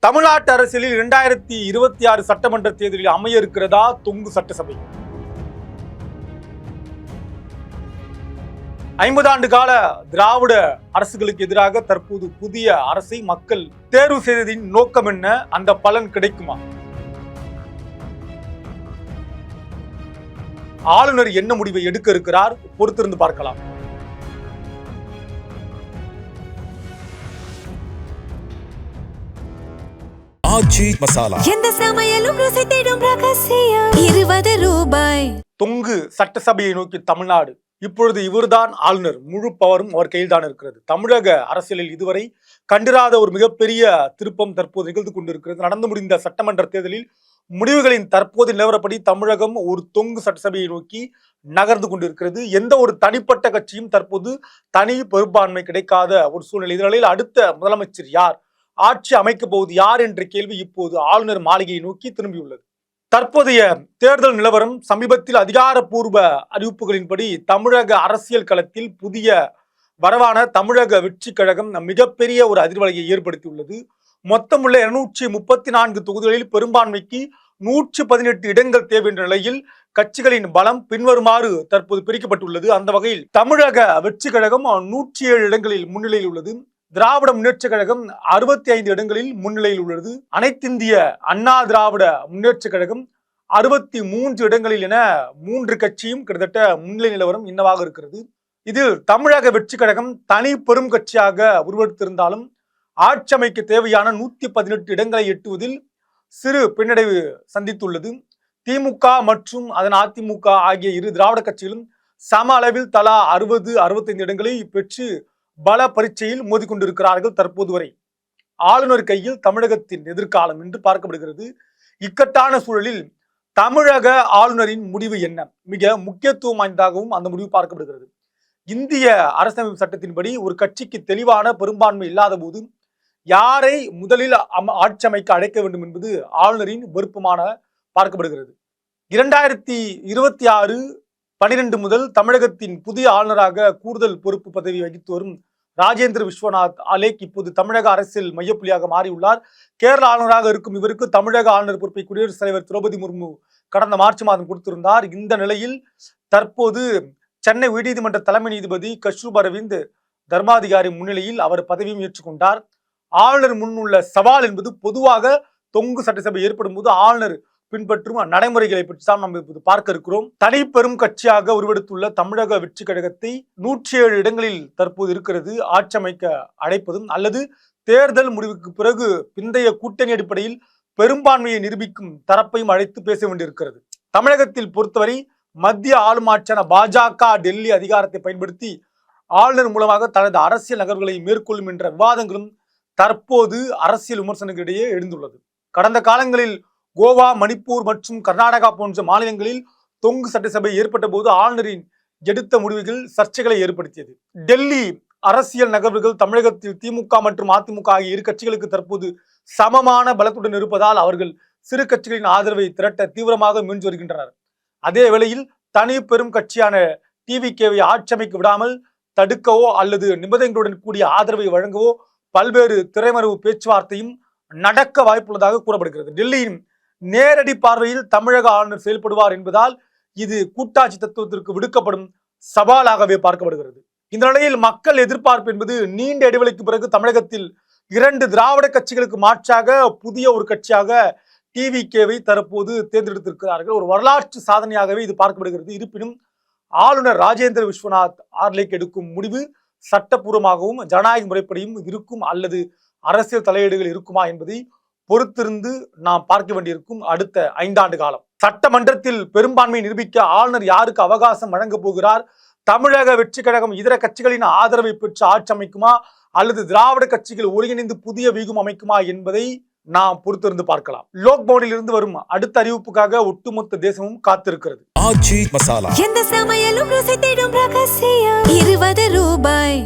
தமிழ்நாட்டு அரசியலில் 2026 சட்டமன்ற தேர்தலில் அமைய இருக்கிறதா தொங்கு சட்டசபை? 50 ஆண்டு கால திராவிட அரசுகளுக்கு எதிராக தற்போது புதிய அரசை மக்கள் தேர்வு செய்ததின் நோக்கம் என்ன? அந்த பலன் கிடைக்குமா? ஆளுநர் என்ன முடிவை எடுக்க இருக்கிறார்? பொறுத்திருந்து பார்க்கலாம். எந்த சமையலும் ருசி தேடும் ரகசியம் 20 ரூபாய். தொங்கு சட்டசபையை நோக்கி தமிழ்நாடு. இப்பொழுது இவர்தான் ஆளுநர். முழு பவரும் அவர் கையில் தான் இருக்கிறது. தமிழக அரசியலில் இதுவரை கண்டிராத ஒரு மிகப்பெரிய திருப்பம் தற்போது நிகழ்ந்து கொண்டிருக்கிறது. நடந்து முடிந்த சட்டமன்ற தேர்தலில் முடிவுகளின் தற்போது நிலவரப்படி தமிழகம் ஒரு தொங்கு சட்டசபையை நோக்கி நகர்ந்து கொண்டிருக்கிறது. எந்த ஒரு தனிப்பட்ட கட்சியும் தற்போது தனி பெரும்பான்மை கிடைக்காத ஒரு சூழ்நிலை. இதனிலையில் அடுத்த முதலமைச்சர் யார், ஆட்சி அமைக்க போவது யார் என்ற கேள்வி இப்போது ஆளுநர் மாளிகையை நோக்கி திரும்பியுள்ளது. தற்போதைய தேர்தல் நிலவரம், சமீபத்தில் அதிகாரப்பூர்வ அறிவிப்புகளின்படி தமிழக அரசியல் களத்தில் புதிய வரவான தமிழக வெற்றி கழகம் மிகப்பெரிய ஒரு அதிர்வலையை ஏற்படுத்தியுள்ளது. மொத்தமுள்ள 234 தொகுதிகளில் பெரும்பான்மைக்கு 118 இடங்கள் தேவை என்ற நிலையில் கட்சிகளின் பலம் பின்வருமாறு தற்போது பிரிக்கப்பட்டுள்ளது. அந்த வகையில் தமிழக வெற்றி கழகம் 107 இடங்களில் முன்னிலையில் உள்ளது. திராவிட முன்னேற்ற கழகம் 65 இடங்களில் முன்னிலையில் உள்ளது. அனைத்திந்திய அண்ணா திராவிட முன்னேற்ற கழகம் 63 இடங்களில் என 3 கட்சியும் கிட்டத்தட்ட முன்னிலை நிலவரம் என்னவாக இருக்கிறது. இதில் தமிழக வெற்றி கழகம் தனி பெரும் கட்சியாக உருவெடுத்திருந்தாலும் ஆட்சி அமைக்க தேவையான 118 இடங்களை எட்டுவதில் சிறு பின்னடைவு சந்தித்துள்ளது. திமுக மற்றும் அதன் அதிமுக ஆகிய இரு திராவிட கட்சிகளும் சம அளவில் தலா 60-65 இடங்களை பெற்று பல பரீட்சையில் மோதிக்கொண்டிருக்கிறார்கள். தற்போது வரை ஆளுநர் கையில் தமிழகத்தின் எதிர்காலம் என்று பார்க்கப்படுகிறது. இக்கட்டான சூழலில் தமிழக ஆளுநரின் முடிவு என்ன? மிக முக்கியத்துவம் வாய்ந்ததாகவும் அந்த முடிவு பார்க்கப்படுகிறது. இந்திய அரசியலமைப்பு சட்டத்தின்படி ஒரு கட்சிக்கு தெளிவான பெரும்பான்மை இல்லாத போது யாரை முதலில் ஆட்சி அமைக்க அழைக்க வேண்டும் என்பது ஆளுநரின் விருப்பமான பார்க்கப்படுகிறது. 2026-12 முதல் தமிழகத்தின் புதிய ஆளுநராக கூடுதல் பொறுப்பு பதவி வகித்து வரும் ராஜேந்திர விஸ்வநாத் அலேக் இப்போது தமிழக அரசியல் மையப்புள்ளியாக மாறியுள்ளார். கேரள ஆளுநராக இருக்கும் இவருக்கு தமிழக ஆளுநர் பொறுப்பை குடியரசுத் தலைவர் திரௌபதி முர்மு கடந்த மார்ச் மாதம் கொடுத்திருந்தார். இந்த நிலையில் தற்போது சென்னை உயர்நீதிமன்ற தலைமை நீதிபதி கஸ்தூரி அரவிந்த் தர்மாதிகாரி முன்னிலையில் அவர் பதவியும் ஏற்றுக்கொண்டார். ஆளுநர் முன்னுள்ள சவால் என்பது பொதுவாக தொங்கு சட்டசபை ஏற்படும் போது ஆளுநர் பின்பற்றும் நடைமுறைகளை பற்றி தான் நம்ம இப்போது பார்க்க இருக்கிறோம். தனி பெரும் கட்சியாக உருவெடுத்துள்ள தமிழக வெற்றி கழகத்தை 107 இடங்களில் தற்போது இருக்கிறது. ஆட்சி அமைக்க அழைப்பதும் அல்லது தேர்தல் முடிவுக்கு பிறகு பிந்தைய கூட்டணி அடிப்படையில் பெரும்பான்மையை நிரூபிக்கும் தரப்பையும் அழைத்து பேச வேண்டியிருக்கிறது. தமிழகத்தில் பொறுத்தவரை மத்திய ஆளும் ஆட்சியான பாஜக டெல்லி அதிகாரத்தை பயன்படுத்தி ஆளுநர் மூலமாக தனது அரசியல் நகர்வுகளை மேற்கொள்ளும் என்ற விவாதங்களும் தற்போது அரசியல் விமர்சனங்களிடையே எழுந்துள்ளது. கடந்த காலங்களில் கோவா, மணிப்பூர் மற்றும் கர்நாடகா போன்ற மாநிலங்களில் தொங்கு சட்டசபை ஏற்பட்ட போது ஆளுநரின் எடுத்த முடிவுகள் சர்ச்சைகளை ஏற்படுத்தியது. டெல்லி அரசியல் நகர்வுகள் தமிழகத்தில் திமுக மற்றும் அதிமுக ஆகிய இரு கட்சிகளுக்கு தற்போது சமமான பலத்துடன் இருப்பதால் அவர்கள் சிறு கட்சிகளின் ஆதரவை திரட்ட தீவிரமாக முயன்று வருகின்றனர். அதே வேளையில் தனி பெரும் கட்சியான டிவிகேவை ஆட்சி அமைக்க விடாமல் தடுக்கவோ அல்லது நிபந்தனைகளுடன் கூடிய ஆதரவை வழங்கவோ பல்வேறு திரைமறைவு பேச்சுவார்த்தையும் நடக்க வாய்ப்புள்ளதாக கூறப்படுகிறது. டெல்லியின் நேரடி பார்வையில் தமிழக ஆளுநர் செயல்படுவார் என்பதால் இது கூட்டாட்சி தத்துவத்திற்கு விடுக்கப்படும் சவாலாகவே பார்க்கப்படுகிறது. இந்த நிலையில் மக்கள் எதிர்பார்ப்பு என்பது நீண்ட இடைவெளிக்கு பிறகு தமிழகத்தில் 2 திராவிட கட்சிகளுக்கு மாற்றாக புதிய ஒரு கட்சியாக டிவிகேவை தற்போது தேர்ந்தெடுத்திருக்கிறார்கள். ஒரு வரலாற்று சாதனையாகவே இது பார்க்கப்படுகிறது. இருப்பினும் ஆளுநர் ராஜேந்திர விஸ்வநாத் ஆர்லேக் எடுக்கும் முடிவு சட்டப்பூர்வமாகவும் ஜனநாயக முறைப்படியும் இருக்கும் அல்லது அரசியல் தலையீடுகள் இருக்குமா என்பதை பொறுத்திருந்து நாம் பார்க்க வேண்டியிருக்கும். அடுத்த 5 ஆண்டு காலம் சட்டமன்றத்தில் பெரும்பான்மை நிரூபிக்க ஆளுநர் யாருக்கு அவகாசம் வழங்க போகிறார்? தமிழக வெற்றி கழகம் இதர கட்சிகளின் ஆதரவை பெற்று ஆட்சி அமைக்குமா அல்லது திராவிட கட்சிகள் ஒருங்கிணைந்து புதிய வீகம் அமைக்குமா என்பதை நாம் பொறுத்திருந்து பார்க்கலாம். லோக்பவனில் இருந்து வரும் அடுத்த அறிவிப்புக்காக ஒட்டுமொத்த தேசமும் காத்திருக்கிறது. எந்த சமையலும் ருசி தேடும் ரகசியம் 20 ரூபாய்.